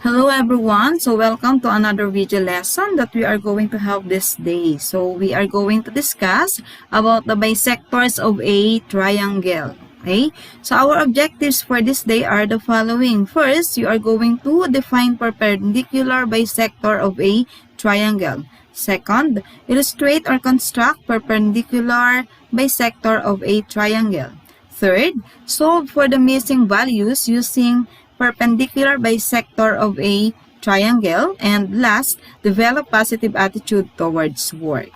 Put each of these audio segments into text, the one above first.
Hello everyone, so welcome to another video lesson that we are going to have this day. So we are going to discuss about the bisectors of a triangle. Okay, so our objectives for this day are the following. First, you are going to define perpendicular bisector of a triangle. Second, illustrate or construct perpendicular bisector of a triangle. Third, solve for the missing values using perpendicular bisector of a triangle. And last, develop positive attitude towards work.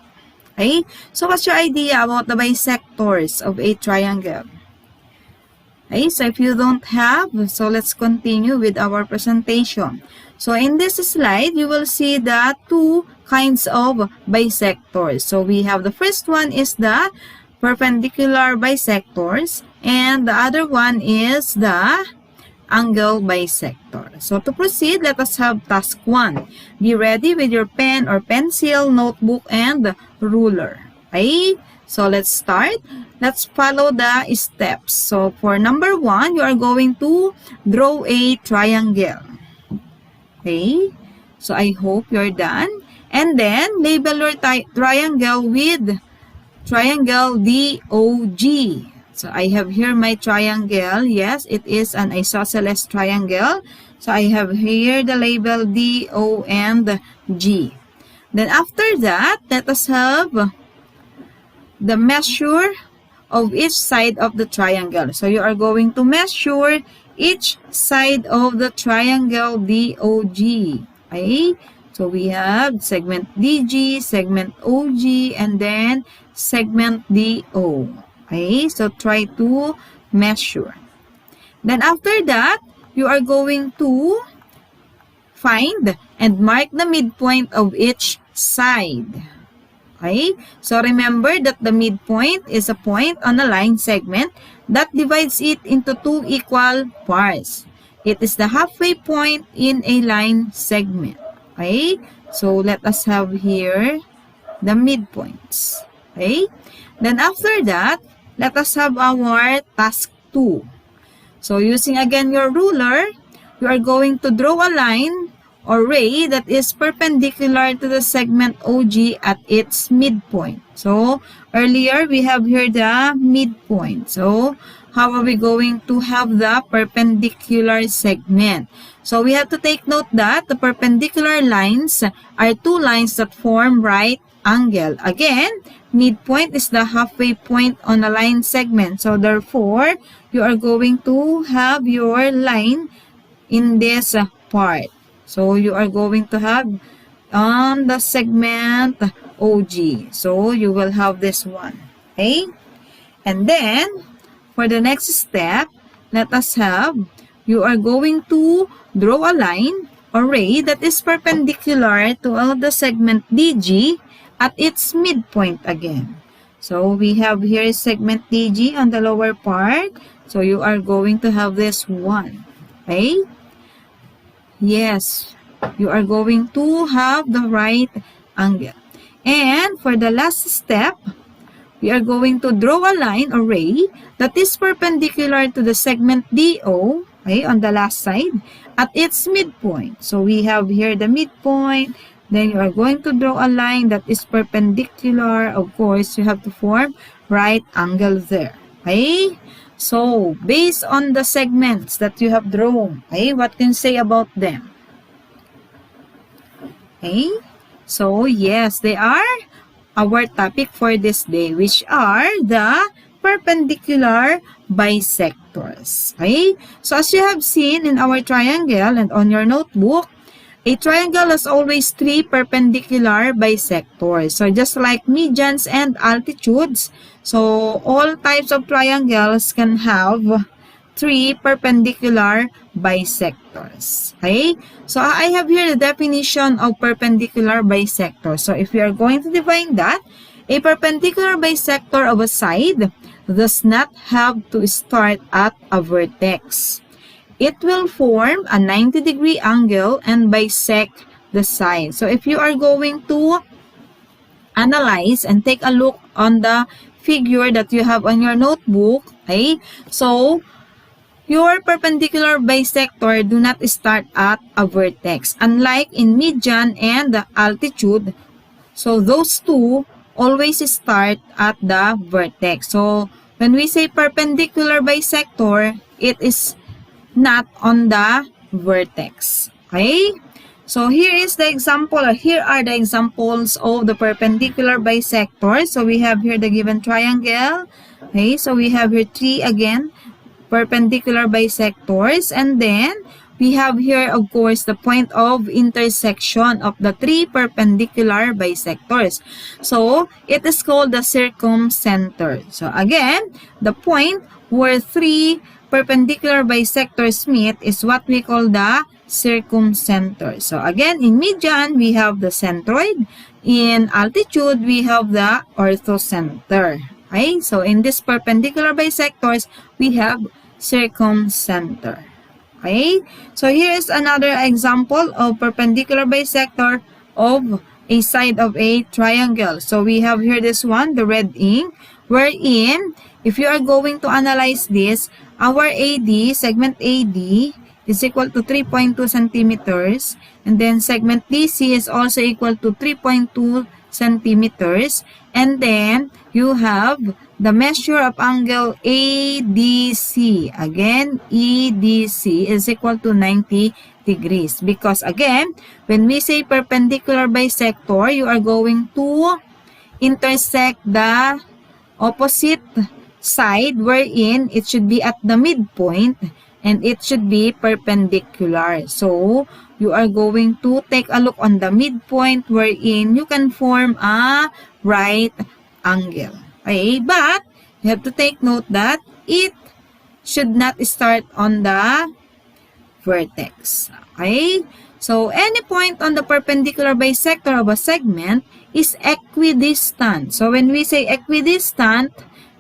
Okay? So what's your idea about the bisectors of a triangle? Okay, so if you don't have, so let's continue with our presentation. So in this slide, you will see the two kinds of bisectors. So we have the first one is the perpendicular bisectors, and the other one is the angle bisector. So to proceed, let us have task 1. Be ready with your pen or pencil, notebook, and ruler. Okay? So let's start. Let's follow the steps. So for number 1, you are going to draw a triangle. Okay? So I hope you're done. And then label your triangle with triangle DOG. So I have here my triangle. Yes, it is an isosceles triangle. So I have here the label D, O, and G. Then after that, let us have the measure of each side of the triangle. So you are going to measure each side of the triangle DOG. Okay? So we have segment DG, segment OG, and then segment DO. Okay, so try to measure. Then after that, you are going to find and mark the midpoint of each side. Okay, so remember that the midpoint is a point on a line segment that divides it into two equal parts. It is the halfway point in a line segment. Okay, so let us have here the midpoints. Okay, then after that, let us have our task 2. So using again your ruler, you are going to draw a line or ray that is perpendicular to the segment OG at its midpoint. So earlier we have here the midpoint. So how are we going to have the perpendicular segment? So we have to take note that the perpendicular lines are two lines that form right angle. Again, midpoint is the halfway point on a line segment. So therefore, you are going to have your line in this part. So you are going to have on the segment OG. So you will have this one. Okay? And then, for the next step, let us have, you are going to draw a line or ray that is perpendicular to the segment DG at its midpoint again. So we have here segment DG on the lower part. So you are going to have this one. Okay? Yes, you are going to have the right angle. And for the last step, we are going to draw a line or ray that is perpendicular to the segment DO, okay, on the last side, at its midpoint. So we have here the midpoint. Then you are going to draw a line that is perpendicular. Of course, you have to form right angle there. Okay? So, based on the segments that you have drawn, okay, what can you say about them? Okay? So, yes, they are our topic for this day, which are the perpendicular bisectors. Okay? So, as you have seen in our triangle and on your notebook, a triangle has always three perpendicular bisectors. So just like medians and altitudes, so all types of triangles can have three perpendicular bisectors. Okay? So I have here the definition of perpendicular bisector. So if we are going to define that, a perpendicular bisector of a side does not have to start at a vertex. It will form a 90-degree angle and bisect the side. So if you are going to analyze and take a look on the figure that you have on your notebook, okay? So your perpendicular bisector do not start at a vertex. Unlike in median and altitude, so those two always start at the vertex. So when we say perpendicular bisector, it is not on the vertex. Okay? So here is the example, or here are the examples of the perpendicular bisector. So we have here the given triangle. Okay, so we have here three again perpendicular bisectors, and then we have here of course the point of intersection of the three perpendicular bisectors. So it is called the circumcenter. So again, the point where three perpendicular bisectors meet is what we call the circumcenter. So again, in median we have the centroid, in altitude we have the orthocenter. Okay, so in this perpendicular bisectors, we have circumcenter. Okay, so here is another example of perpendicular bisector of a side of a triangle. So we have here this one, the red ink, wherein if you are going to analyze this, our AD, segment AD, is equal to 3.2 centimeters, and then segment DC is also equal to 3.2 centimeters, and then you have the measure of angle ADC. Again, EDC is equal to 90 degrees, because again, when we say perpendicular bisector, you are going to intersect the opposite side wherein it should be at the midpoint and it should be perpendicular. So you are going to take a look on the midpoint wherein you can form a right angle. Okay, but you have to take note that it should not start on the vertex. Okay, so any point on the perpendicular bisector of a segment is equidistant. So when we say equidistant,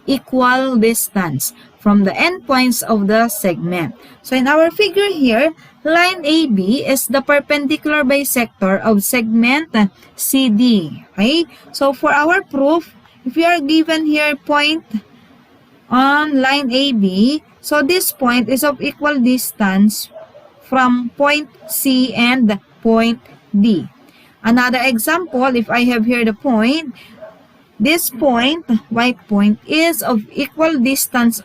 equal distance from the endpoints of the segment. So in our figure here, line AB is the perpendicular bisector of segment CD. Okay? So for our proof, if we are given here point on line AB, so this point is of equal distance from point C and point D. Another example, if I have here the point, this point, white point, is of equal distance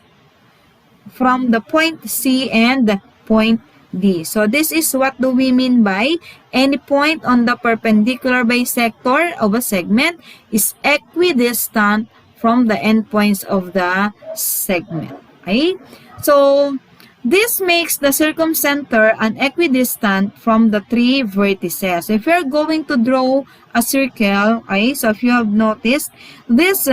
from the point C and point D. So this is what do we mean by any point on the perpendicular bisector of a segment is equidistant from the endpoints of the segment. Okay? So this makes the circumcenter an equidistant from the three vertices. If you're going to draw a circle, okay, so if you have noticed, this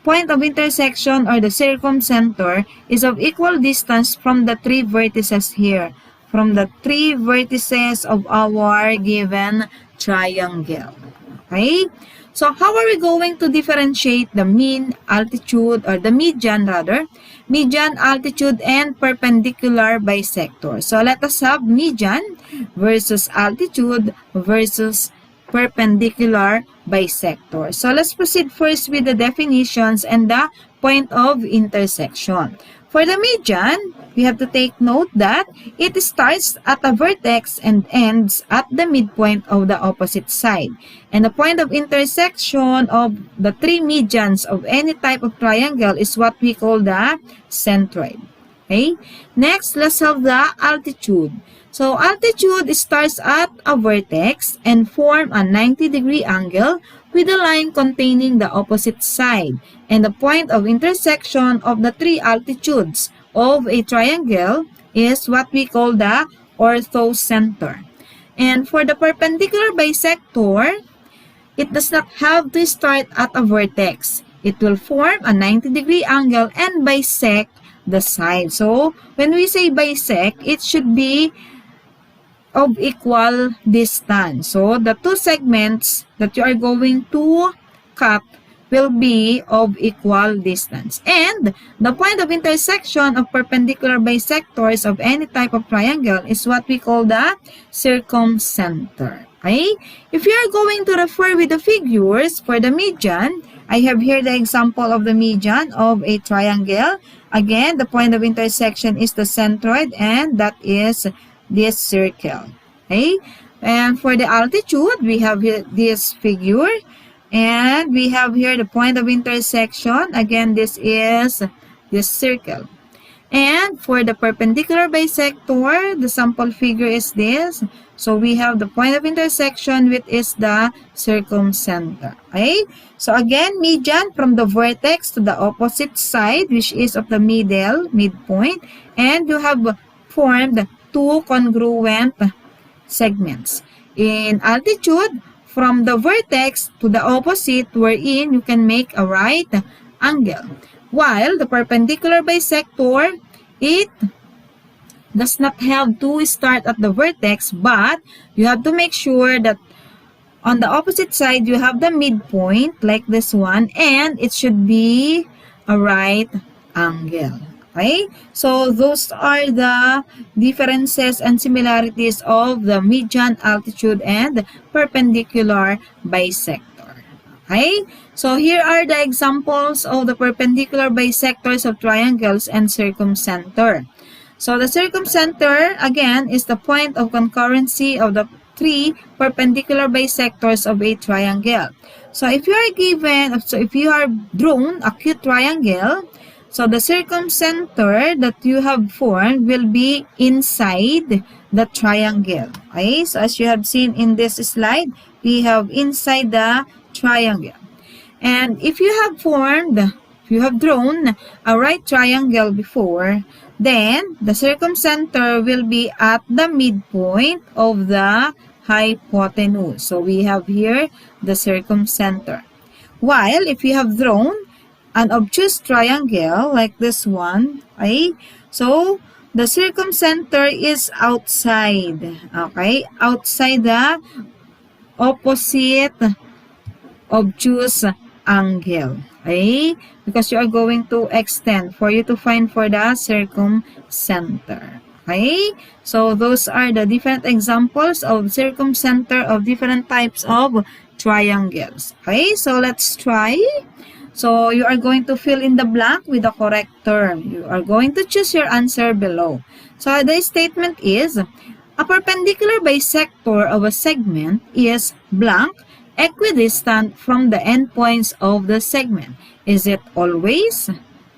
point of intersection or the circumcenter is of equal distance from the three vertices here, from the three vertices of our given triangle. Okay? So how are we going to differentiate the mean, altitude, or the median rather, median, altitude, and perpendicular bisector? So let us have median versus altitude versus perpendicular bisector. So let's proceed first with the definitions and the point of intersection. For the median, we have to take note that it starts at a vertex and ends at the midpoint of the opposite side. And the point of intersection of the three medians of any type of triangle is what we call the centroid. Okay? Next, let's have the altitude. So altitude starts at a vertex and form a 90-degree angle with a line containing the opposite side. And the point of intersection of the three altitudes of a triangle is what we call the orthocenter. And for the perpendicular bisector, it does not have to start at a vertex. It will form a 90-degree angle and bisect the side. So when we say bisect, it should be of equal distance. So the two segments that you are going to cut will be of equal distance. And the point of intersection of perpendicular bisectors of any type of triangle is what we call the circumcenter. Okay? If you are going to refer with the figures for the median, I have here the example of the median of a triangle. Again, the point of intersection is the centroid, and that is this circle. Okay? And for the altitude, we have here this figure. And we have here the point of intersection. Again, this is this circle. And for the perpendicular bisector, the sample figure is this. So we have the point of intersection, which is the circumcenter. Okay? So again, median from the vertex to the opposite side, which is of the middle, midpoint. And you have formed two congruent segments. In altitude, from the vertex to the opposite, wherein you can make a right angle. While the perpendicular bisector, it does not have to start at the vertex, but you have to make sure that on the opposite side, you have the midpoint, like this one, and it should be a right angle. Okay? So, those are the differences and similarities of the median, altitude, and perpendicular bisector. Okay? So, here are the examples of the perpendicular bisectors of triangles and circumcenter. So, the circumcenter, again, is the point of concurrency of the three perpendicular bisectors of a triangle. So, if you are drawn a acute triangle, so the circumcenter that you have formed will be inside the triangle. Okay? So, as you have seen in this slide, we have inside the triangle. And if you have drawn a right triangle before, then the circumcenter will be at the midpoint of the hypotenuse. So we have here the circumcenter. While if you have drawn an obtuse triangle like this one, okay, so the circumcenter is outside, okay, outside the opposite obtuse angle, okay, because you are going to extend for you to find for the circumcenter. Okay, so those are the different examples of circumcenter of different types of triangles. Okay, so let's try. So you are going to fill in the blank with the correct term. You are going to choose your answer below. So the statement is, a perpendicular bisector of a segment is blank equidistant from the endpoints of the segment. Is it always,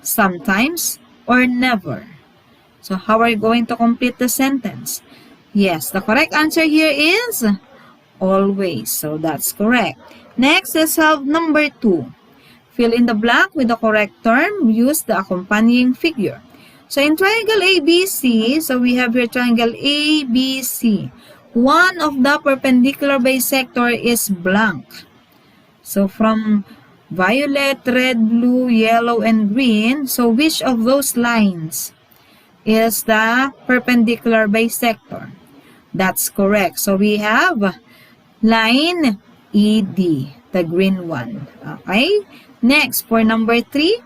sometimes, or never? So how are you going to complete the sentence? Yes, the correct answer here is always. So that's correct. Next, let's have number 2. Fill in the blank with the correct term. Use the accompanying figure. So in triangle ABC, so we have here triangle ABC. One of the perpendicular bisector is blank. So from violet, red, blue, yellow, and green, so which of those lines is the perpendicular bisector? That's correct. So we have line ED, the green one. Okay? Next, for number 3,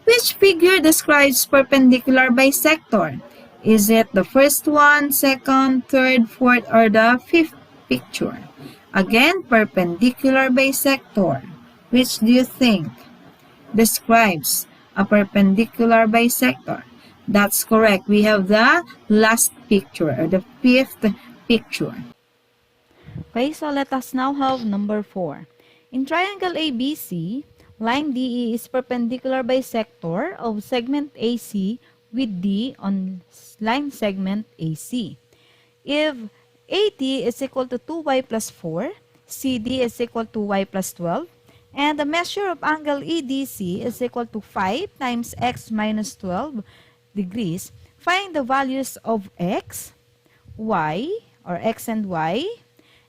which figure describes perpendicular bisector? Is it the first one, second, third, fourth, or the fifth picture? Again, perpendicular bisector. Which do you think describes a perpendicular bisector? That's correct. We have the last picture, or the fifth picture. Okay, so let us now have number 4. In triangle ABC, line DE is perpendicular bisector of segment AC with D on line segment AC. If AD is equal to 2y plus 4, CD is equal to y plus 12, and the measure of angle EDC is equal to 5 times x minus 12 degrees, find the values of x, y, or x and y,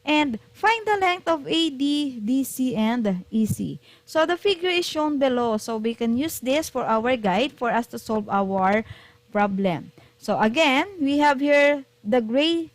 and find the length of AD, DC, and EC. So the figure is shown below. So we can use this for our guide for us to solve our problem. So again, we have here the gray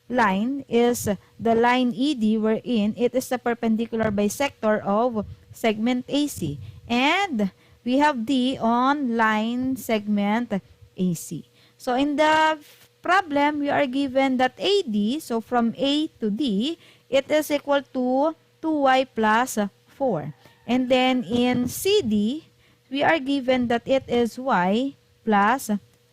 line is the line ED, wherein it is the perpendicular bisector of segment AC. And we have D on line segment AC. So in the problem, we are given that AD, so from A to D, it is equal to 2y plus 4. And then in CD, we are given that it is y plus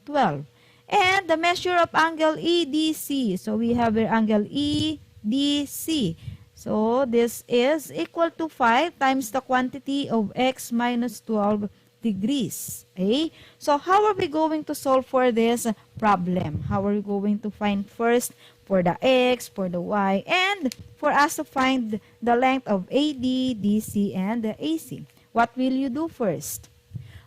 12. And the measure of angle EDC. So we have here angle EDC. So this is equal to 5 times the quantity of x minus 12 degrees. Okay? So how are we going to solve for this problem? How are we going to find first for the x, for the y, and for us to find the length of AD, DC, and the AC? What will you do first?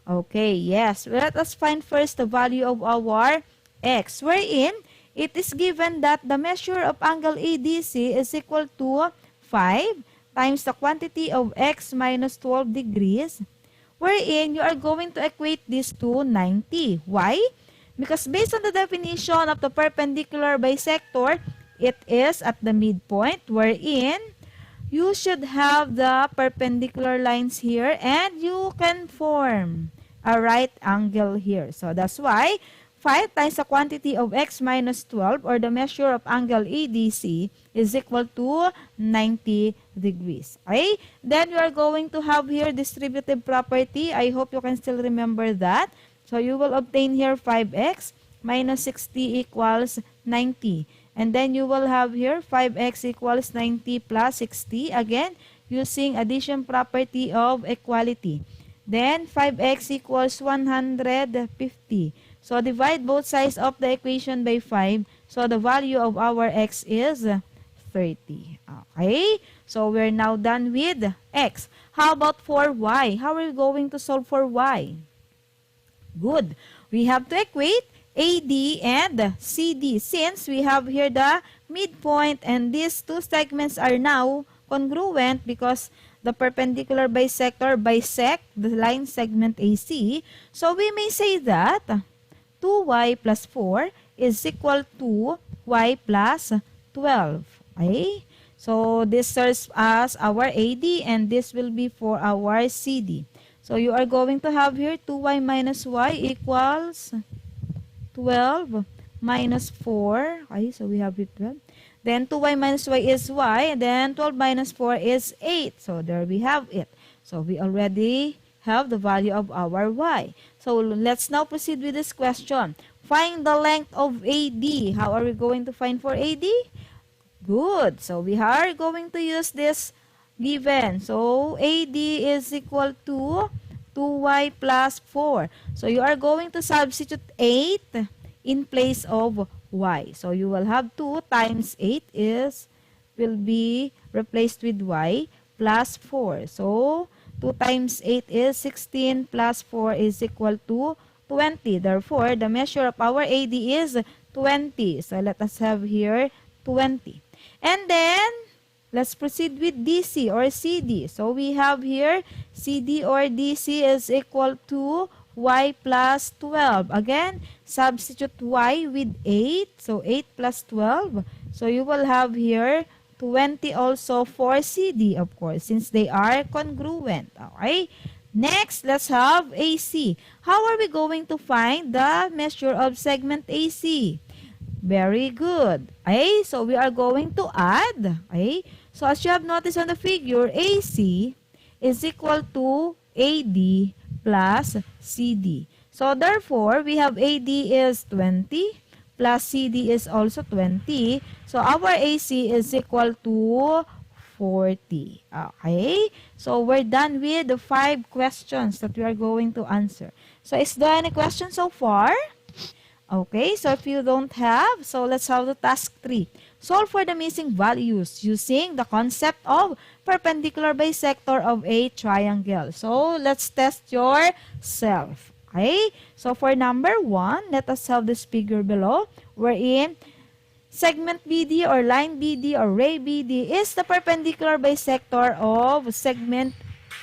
Okay, yes. Let us find first the value of our x, wherein it is given that the measure of angle EDC is equal to 5 times the quantity of x minus 12 degrees, wherein you are going to equate this to 90. Why? Because based on the definition of the perpendicular bisector, it is at the midpoint, wherein you should have the perpendicular lines here and you can form a right angle here. So that's why 5 times the quantity of x minus 12 or the measure of angle EDC is equal to 90 degrees. Okay? Then we are going to have here distributive property. I hope you can still remember that. So you will obtain here 5x minus 60 equals 90. And then you will have here 5x equals 90 plus 60. Again, using addition property of equality. Then 5x equals 150. So divide both sides of the equation by 5. So the value of our x is 30. Okay? So we're now done with x. How about for y? How are we going to solve for y? Good. We have to equate AD and CD since we have here the midpoint and these two segments are now congruent because the perpendicular bisector bisect the line segment AC. So we may say that 2y plus 4 is equal to y plus 12. Okay? So this serves as our AD and this will be for our CD. So you are going to have here 2y minus y equals 12 minus 4. Okay, so we have it 12. Then 2y minus y is y. And then 12 minus 4 is 8. So there we have it. So we already have the value of our y. So let's now proceed with this question. Find the length of AD. How are we going to find for AD? Good. So we are going to use this given. So AD is equal to 2y plus 4. So you are going to substitute 8 in place of y. So you will have 2 times 8 will be replaced with y plus 4. So 2 times 8 is 16 plus 4 is equal to 20. Therefore, the measure of our AD is 20. So let us have here 20. And then let's proceed with DC or CD. So we have here CD or DC is equal to y plus 12. Again, substitute y with 8. So 8 plus 12. So you will have here 20 also for CD, of course, since they are congruent. Okay? Next, let's have AC. How are we going to find the measure of segment AC? Very good. Okay? So we are going to add. Okay? So as you have noticed on the figure, AC is equal to AD plus CD. So therefore, we have AD is 20 plus CD is also 20. So our AC is equal to 40. Okay? So we're done with the 5 questions that we are going to answer. So is there any questions so far? Okay, so if you don't have, so let's have the task 3. Solve for the missing values using the concept of perpendicular bisector of a triangle. So let's test yourself. Okay, so for number 1, let us have this figure below wherein segment BD or line BD or ray BD is the perpendicular bisector of segment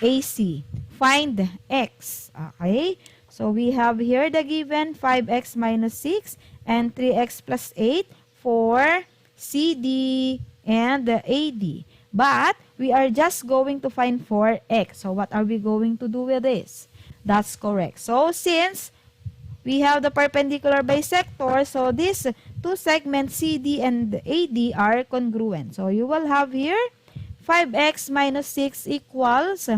AC. Find X. Okay, so we have here the given 5x minus 6 and 3x plus 8 for CD and the AD. But we are just going to find for X. So what are we going to do with this? That's correct. So since we have the perpendicular bisector, so these two segments CD and AD are congruent. So you will have here 5x minus 6 equals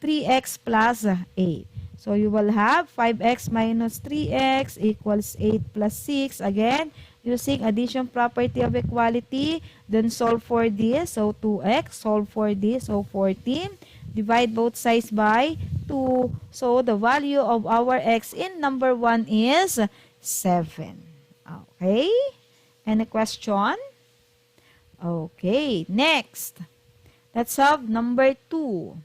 3x plus 8. So you will have 5x minus 3x equals 8 plus 6. Again, using addition property of equality, then solve for this. So 2x, solve for this. So 14. Divide both sides by 2. So the value of our x in number 1 is 7. Okay? Any question? Okay, next. Let's have number 2.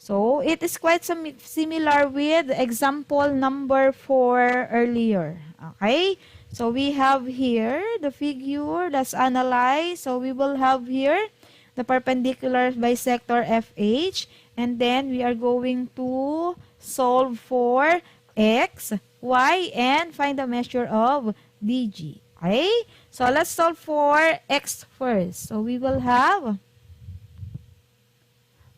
So, it is quite similar with example number 4 earlier. Okay? So, we have here the figure. Let's analyze. So, we will have here the perpendicular bisector FH. And then, we are going to solve for X, Y, and find the measure of DG. Okay? So, let's solve for X first. So, we will have...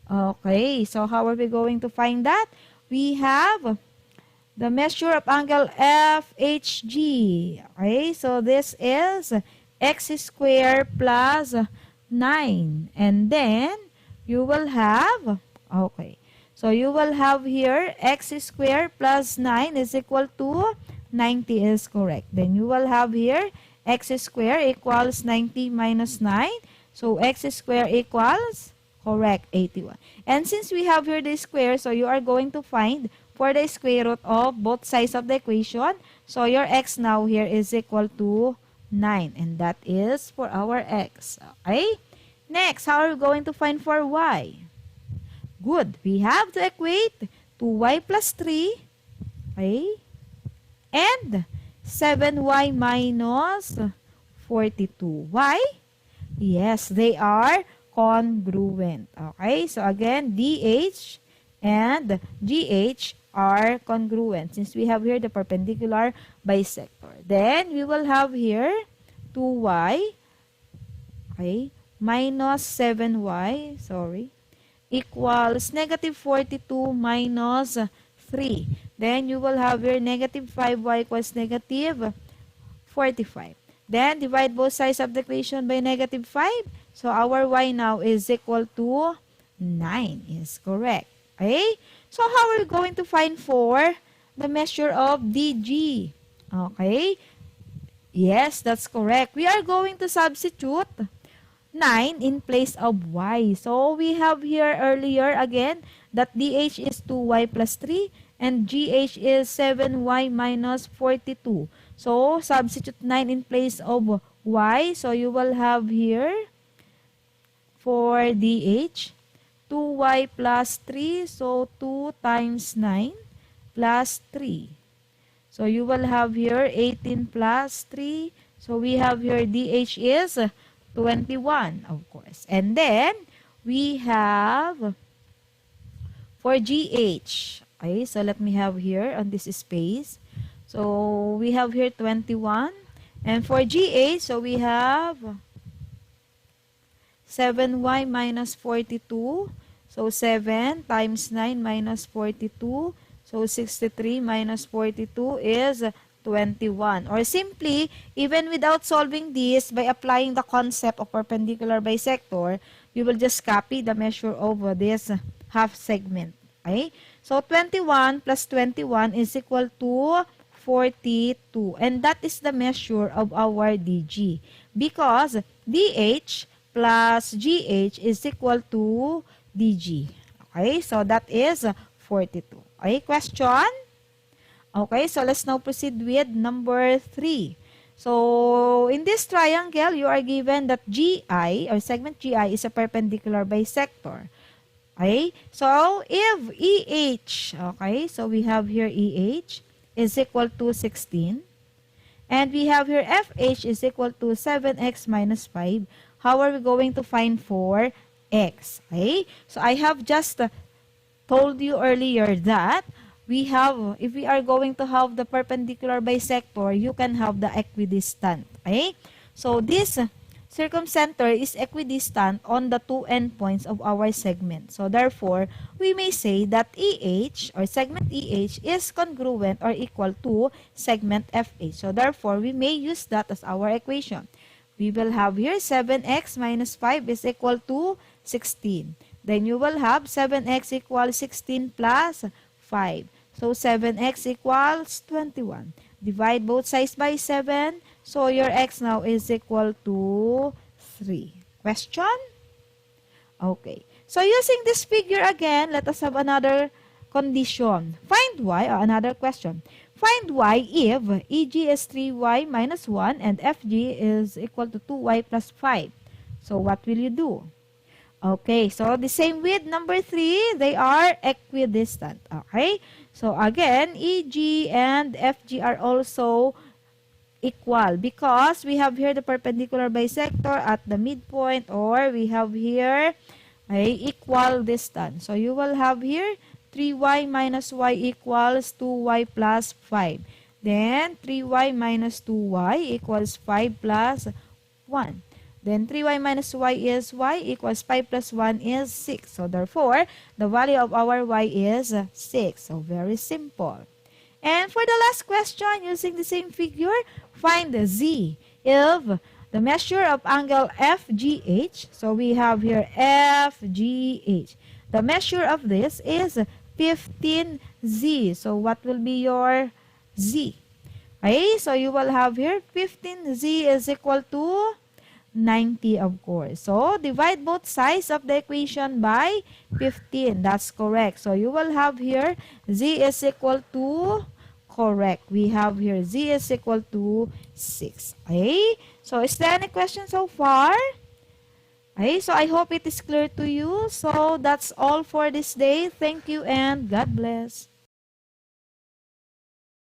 Okay, so how are we going to find that? We have the measure of angle FHG. Okay, so this is x squared plus 9. And then, you will have, okay, so you will have here x squared plus 9 is equal to 90 is correct. Then you will have here x squared equals 90 minus 9. So, x squared equals... correct, 81. And since we have here the square, so you are going to find for the square root of both sides of the equation. So your x now here is equal to 9. And that is for our x. Okay? Next, how are we going to find for y? Good. We have to equate 2y plus 3. Okay? And 7y minus 42. Why? Yes, they are congruent. Okay, so again, DH and GH are congruent since we have here the perpendicular bisector. Then, we will have here 2y, okay, minus 7y, equals negative 42 minus 3. Then, you will have here negative 5y equals negative 45. Then, divide both sides of the equation by negative 5. So, our y now is equal to 9 is correct. Okay? So, how are we going to find for the measure of DG? Okay? Yes, that's correct. We are going to substitute 9 in place of y. So, we have here earlier again that DH is 2y plus 3 and GH is 7y minus 42. So, substitute 9 in place of y. So, you will have here for DH, 2y plus 3, so 2 times 9 plus 3. So you will have here 18 plus 3. So we have here DH is 21, of course. And then, we have for GH. Okay, so let me have here on this space. So we have here 21. And for GH, so we have 7y minus 42. So, 7 times 9 minus 42. So, 63 minus 42 is 21. Or simply, even without solving this, by applying the concept of perpendicular bisector, you will just copy the measure over this half segment. Okay? So, 21 plus 21 is equal to 42. And that is the measure of our DG. Because DH plus GH is equal to DG. Okay, so that is 42. Okay, question? Okay, so let's now proceed with number 3. So, in this triangle, you are given that GI, or segment GI, is a perpendicular bisector. Okay, so if EH, okay, so we have here EH is equal to 16. And we have here FH is equal to 7x minus 5. How are we going to find for x? Okay? So, I have just told you earlier that we have, if we are going to have the perpendicular bisector, you can have the equidistant. Okay? So, this circumcenter is equidistant on the two endpoints of our segment. So, therefore, we may say that EH or segment EH is congruent or equal to segment FH. So, therefore, we may use that as our equation. We will have here 7x minus 5 is equal to 16. Then you will have 7x equals 16 plus 5. So 7x equals 21. Divide both sides by 7. So your x now is equal to 3. Question? Okay. So using this figure again, let us have another condition. Find y, or another question. Find y if EG is 3y minus 1 and FG is equal to 2y plus 5. So what will you do? Okay, so the same with number 3, they are equidistant. Okay, so again, EG and FG are also equal because we have here the perpendicular bisector at the midpoint, or we have here a equal distance. So you will have here 3y minus y equals 2y plus 5. Then 3y minus 2y equals 5 plus 1. Then 3y minus y is y equals 5 plus 1 is 6. So therefore, the value of our y is 6. So very simple. And for the last question, using the same figure, find the z if the measure of angle FGH. So we have here FGH. The measure of this is 15z. So what will be your z? Okay, so you will have here 15z is equal to 90, of course. So divide both sides of the equation by 15. That's correct. So you will have here z is equal to, correct, we have here z is equal to 6. Okay, so is there any question so far? Okay, so I hope it is clear to you. So that's all for this day. Thank you and God bless.